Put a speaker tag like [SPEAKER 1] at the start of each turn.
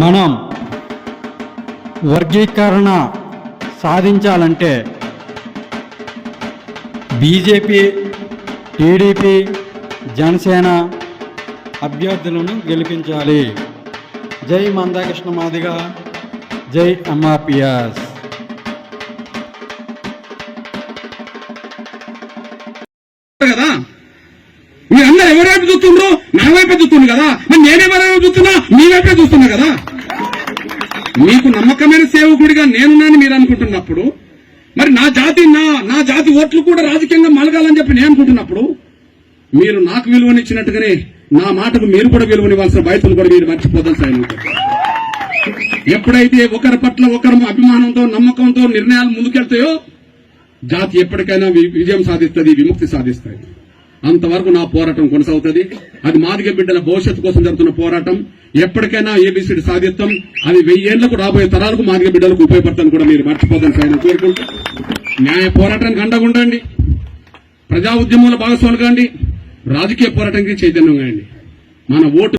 [SPEAKER 1] మనం వర్గీకరణ సాధించాలంటే బీజేపీ, టీడీపీ, జనసేన అభ్యర్థులను గెలిపించాలి. జై మందాకృష్ణ మాదిగ, జై ఎంఆర్పిఎస్.
[SPEAKER 2] కదా మీరందరూ ఎవరి వైపు చూస్తుండ్రు? నా వైపే చూస్తుండ్రు కదా. మరి నేనెవరైనా చూస్తున్నా? మీ వైపే చూస్తున్నా కదా. మీకు నమ్మకమైన సేవకుడిగా నేనున్నాను మీరు అనుకుంటున్నప్పుడు, మరి నా జాతి ఓట్లు కూడా రాజకీయంగా మలగాలని చెప్పి నేను అనుకుంటున్నప్పుడు, మీరు నాకు విలువనిచ్చినట్టుగానే నా మాటకు మీరు కూడా విలువనివ్వాల్సిన బాధ్యతలు కూడా మీరు మర్చిపోదాం సార్. ఎప్పుడైతే ఒకరి పట్ల ఒకరు అభిమానంతో, నమ్మకంతో నిర్ణయాలు ముందుకెళ్తాయో జాతి ఎప్పటికైనా విజయం సాధిస్తుంది, విముక్తి సాధిస్తాయి. అంతవరకు నా పోరాటం కొనసాగుతుంది. అది మాదిగ బిడ్డల భవిష్యత్తు కోసం జరుగుతున్న పోరాటం. ఎప్పటికైనా ఏబీసీడీ సాధిస్తాం. అది 1000 ఏళ్లకు రాబోయే తరాలకు మాదిగ బిడ్డలకు ఉపయోగపడుతుందని కూడా మీరు మర్చిపోతాను సార్ కోరుకుంటూ, న్యాయ పోరాటానికి అండగా ఉండండి, ప్రజా ఉద్యమంలో భాగస్వాములు కాండి, రాజకీయ పోరాటానికి చైతన్యం కాండి. మన ఓటు